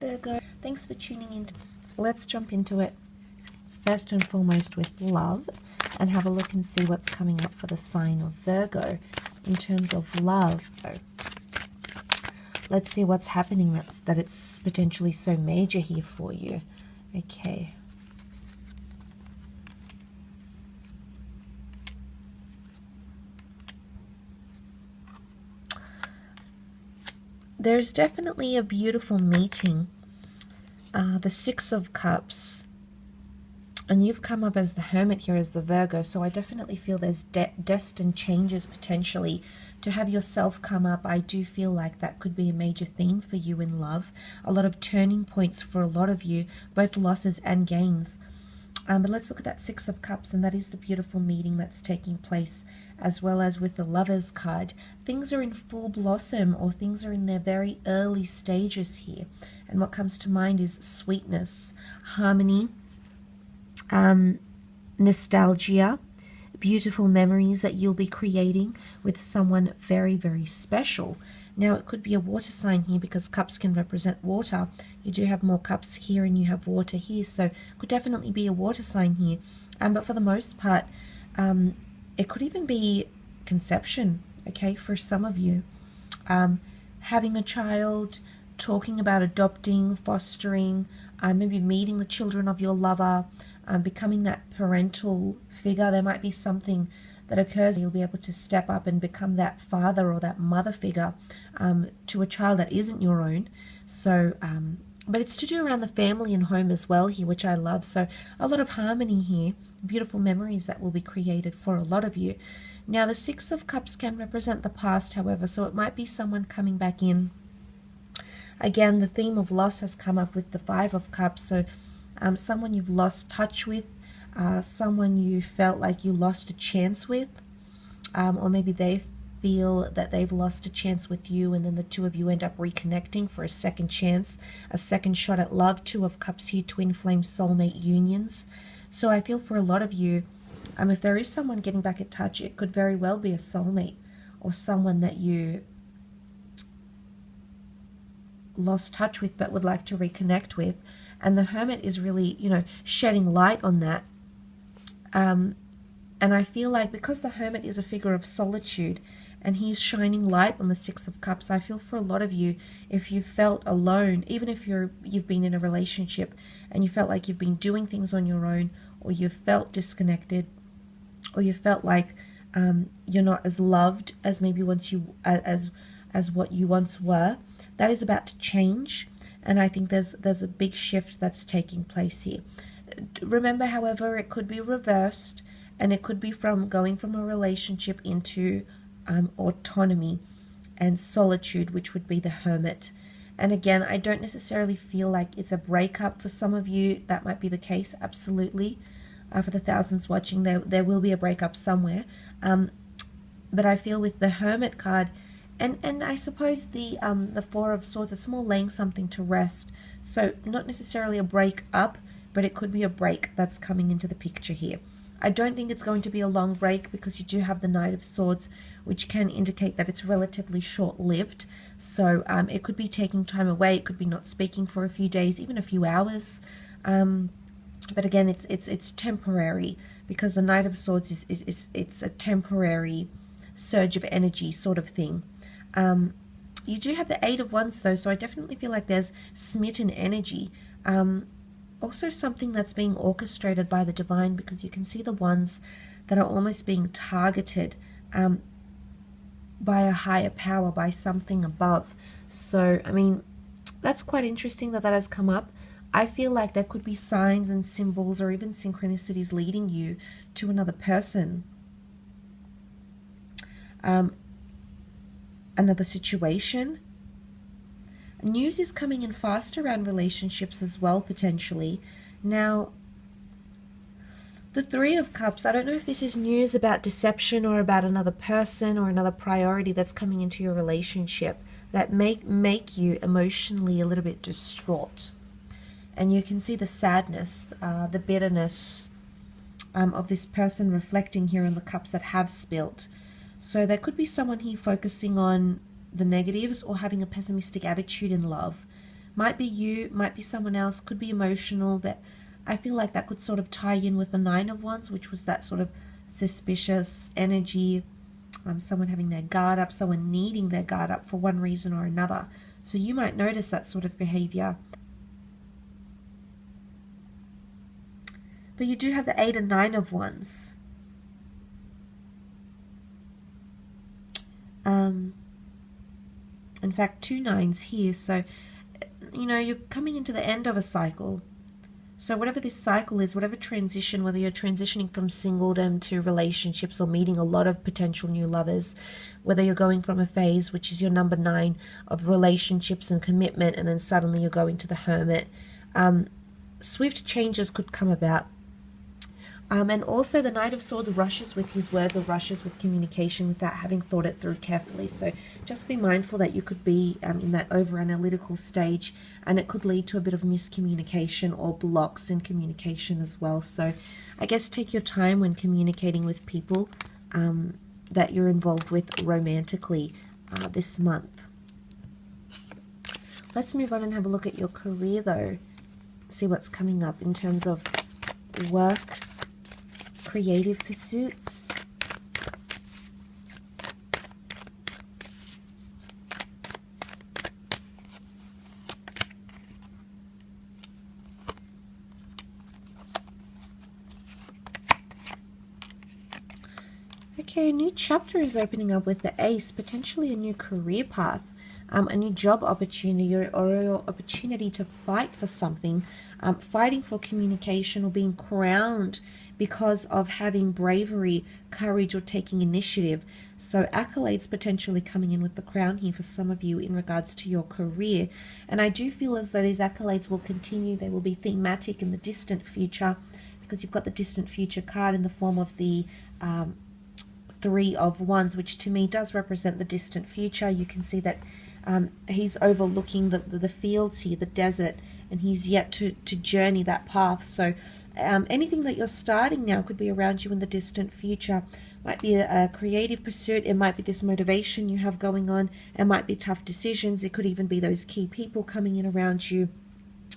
Virgo, thanks for tuning in. Let's jump into it first and foremost with love and have a look and see what's coming up for the sign of Virgo in terms of love. Let's see what's happening that it's potentially so major here for you. Okay. There's definitely a beautiful meeting. The Six of Cups. And you've come up as the Hermit here, as the Virgo. So I definitely feel there's destined changes potentially to have yourself come up. I do feel like that could be a major theme for you in love. A lot of turning points for a lot of you, both losses and gains. But let's look at that Six of Cups, and that is the beautiful meeting that's taking place, as well as with the Lovers card. Things are in full blossom, or things are in their very early stages here. And what comes to mind is sweetness, harmony, nostalgia, beautiful memories that you'll be creating with someone very, very special. Now, it could be a water sign here because cups can represent water. You do have more cups here and you have water here, so it could definitely be a water sign here. But for the most part, it could even be conception, okay, for some of you. Having a child, talking about adopting, fostering, maybe meeting the children of your lover, becoming that parental figure. There might be something that occurs. You'll be able to step up and become that father or that mother figure to a child that isn't your own. So, but it's to do around the family and home as well here, which I love. So a lot of harmony here, beautiful memories that will be created for a lot of you. Now, the Six of Cups can represent the past, however, so it might be someone coming back in. Again, the theme of loss has come up with the Five of Cups, so someone you've lost touch with, someone you felt like you lost a chance with, or maybe they feel that they've lost a chance with you, and then the two of you end up reconnecting for a second chance, a second shot at love. Two of Cups here, twin flame soulmate unions. So I feel for a lot of you, if there is someone getting back in touch, it could very well be a soulmate or someone that you lost touch with but would like to reconnect with. And the Hermit is really, shedding light on that. And I feel like because the Hermit is a figure of solitude and he's shining light on the Six of Cups, I feel for a lot of you, if you felt alone, even if you've been in a relationship and you felt like you've been doing things on your own, or you felt disconnected, or you felt like you're not as loved as maybe as what you once were, that is about to change. And I think there's a big shift that's taking place here. Remember, however, it could be reversed, and it could be from going from a relationship into autonomy and solitude, which would be the Hermit. And again, I don't necessarily feel like it's a breakup. For some of you, that might be the case, absolutely. For the thousands watching, there will be a breakup somewhere. But I feel with the Hermit card, and I suppose the Four of Swords, it's more laying something to rest. So not necessarily a break up, but it could be a break that's coming into the picture here. I don't think it's going to be a long break because you do have the Knight of Swords, which can indicate that it's relatively short-lived. So it could be taking time away. It could be not speaking for a few days, even a few hours. But again, it's temporary because the Knight of Swords it's a temporary surge of energy sort of thing. You do have the Eight of Wands though, so I definitely feel like there's smitten energy. Also something that's being orchestrated by the divine, because you can see the ones that are almost being targeted by a higher power, by something above. So, I mean, that's quite interesting that has come up. I feel like there could be signs and symbols or even synchronicities leading you to another person. Another situation. News is coming in fast around relationships as well, potentially. Now, the Three of Cups, I don't know if this is news about deception or about another person or another priority that's coming into your relationship that make you emotionally a little bit distraught. And you can see the sadness, the bitterness of this person reflecting here in the cups that have spilt. So there could be someone here focusing on the negatives or having a pessimistic attitude in love, Might be you, might be someone else, could be emotional, but I feel like that could sort of tie in with the Nine of Wands, which was that sort of suspicious energy, someone having their guard up, someone needing their guard up for one reason or another. So you might notice that sort of behavior. But you do have the Eight and Nine of Wands. In fact, two nines here. So, you know, you're coming into the end of a cycle. So whatever this cycle is, whatever transition, whether you're transitioning from singledom to relationships or meeting a lot of potential new lovers, whether you're going from a phase, which is your number 9, of relationships and commitment, and then suddenly you're going to the Hermit, swift changes could come about. And also the Knight of Swords rushes with his words or rushes with communication without having thought it through carefully. So just be mindful that you could be in that over-analytical stage, and it could lead to a bit of miscommunication or blocks in communication as well. So I guess take your time when communicating with people that you're involved with romantically this month. Let's move on and have a look at your career though. See what's coming up in terms of work, creative pursuits. Okay, a new chapter is opening up with the Ace, potentially a new career path, a new job opportunity or opportunity to fight for something, fighting for communication or being crowned because of having bravery, courage, or taking initiative. So accolades potentially coming in with the crown here for some of you in regards to your career. And I do feel as though these accolades will continue. They will be thematic in the distant future, because you've got the distant future card in the form of the Three of Wands, which to me does represent the distant future. You can see that he's overlooking the fields here, the desert, and he's yet to journey that path. So anything that you're starting now could be around you in the distant future. Might be a creative pursuit, it might be this motivation you have going on, it might be tough decisions, it could even be those key people coming in around you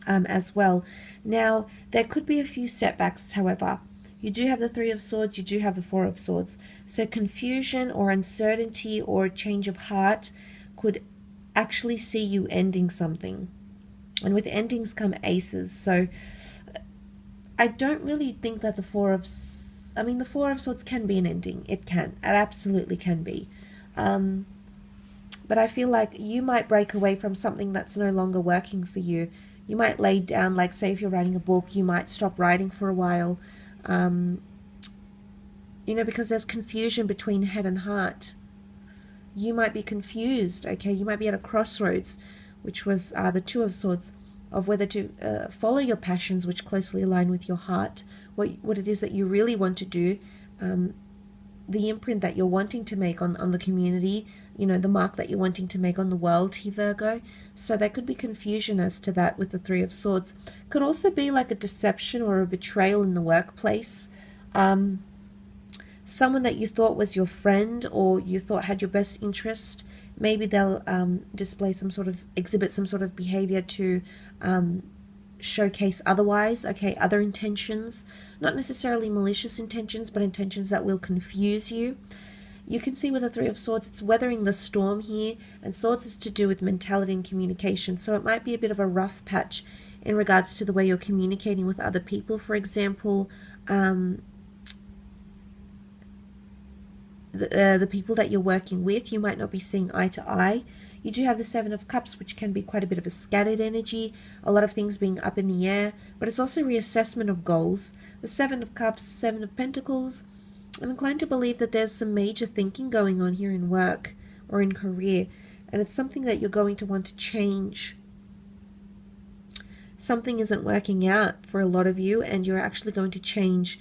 as well. Now, there could be a few setbacks, however. You do have the Three of Swords, you do have the Four of Swords. So confusion or uncertainty or a change of heart could actually see you ending something. And with endings come aces. So I don't really think that the Four of Swords can be an ending. It can. It absolutely can be. But I feel like you might break away from something that's no longer working for you. You might lay down, like say if you're writing a book, you might stop writing for a while. You know, because there's confusion between head and heart. You might be confused, okay? You might be at a crossroads, which was the Two of Swords, of whether to follow your passions, which closely align with your heart, what it is that you really want to do, the imprint that you're wanting to make on the community, you know, the mark that you're wanting to make on the world here, Virgo. So there could be confusion as to that with the Three of Swords. Could also be like a deception or a betrayal in the workplace. Someone that you thought was your friend or you thought had your best interest, maybe they'll exhibit some sort of behavior to showcase otherwise, okay, other intentions, not necessarily malicious intentions, but intentions that will confuse you. You can see with the Three of Swords, it's weathering the storm here, and Swords is to do with mentality and communication, so it might be a bit of a rough patch in regards to the way you're communicating with other people. For example, the people that you're working with, you might not be seeing eye to eye. You do have the Seven of Cups, which can be quite a bit of a scattered energy, a lot of things being up in the air, but it's also reassessment of goals. The Seven of Cups, Seven of Pentacles, I'm inclined to believe that there's some major thinking going on here in work or in career, and it's something that you're going to want to change. Something isn't working out for a lot of you, and you're actually going to change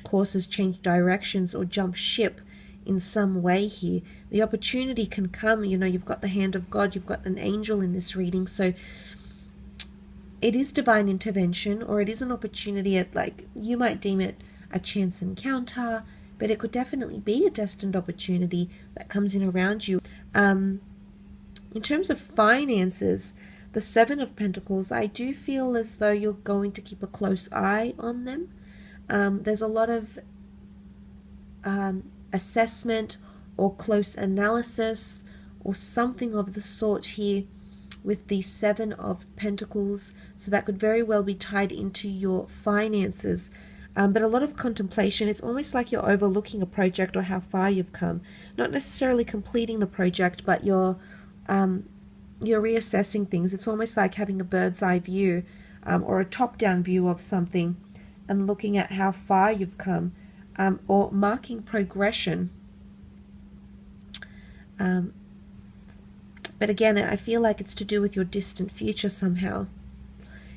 courses, change directions, or jump ship in some way here. The opportunity can come, you know, you've got the hand of God, you've got an angel in this reading, so it is divine intervention, or it is an opportunity at, like, you might deem it a chance encounter, but it could definitely be a destined opportunity that comes in around you. In terms of finances, the Seven of Pentacles, I do feel as though you're going to keep a close eye on them. There's a lot of assessment or close analysis or something of the sort here with the Seven of Pentacles. So that could very well be tied into your finances. But a lot of contemplation. It's almost like you're overlooking a project or how far you've come. Not necessarily completing the project, but you're reassessing things. It's almost like having a bird's eye view or a top-down view of something and looking at how far you've come, or marking progression. But again, I feel like it's to do with your distant future somehow.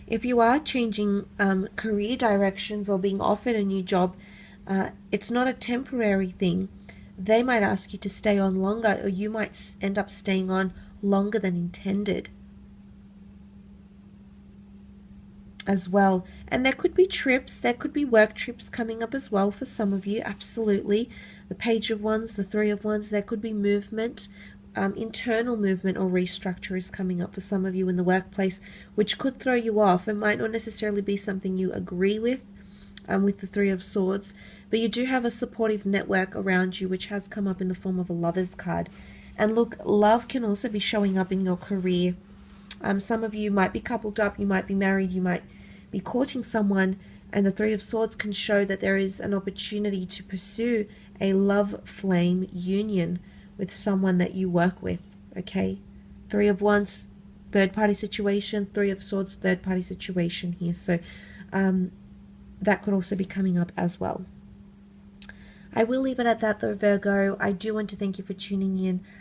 If you are changing career directions or being offered a new job, it's not a temporary thing. They might ask you to stay on longer, or you might end up staying on longer than intended as well. And there could be trips, there could be work trips coming up as well for some of you, absolutely. The Page of Wands, the Three of Wands, there could be movement. Internal movement or restructure is coming up for some of you in the workplace, which could throw you off. It might not necessarily be something you agree with the Three of Swords, but you do have a supportive network around you, which has come up in the form of a Lover's card. And look, love can also be showing up in your career. Some of you might be coupled up, you might be married, you might be courting someone, and the Three of Swords can show that there is an opportunity to pursue a love flame union with someone that you work with, okay? Three of Wands, third-party situation. Three of Swords, third-party situation here. So that could also be coming up as well. I will leave it at that though, Virgo. I do want to thank you for tuning in.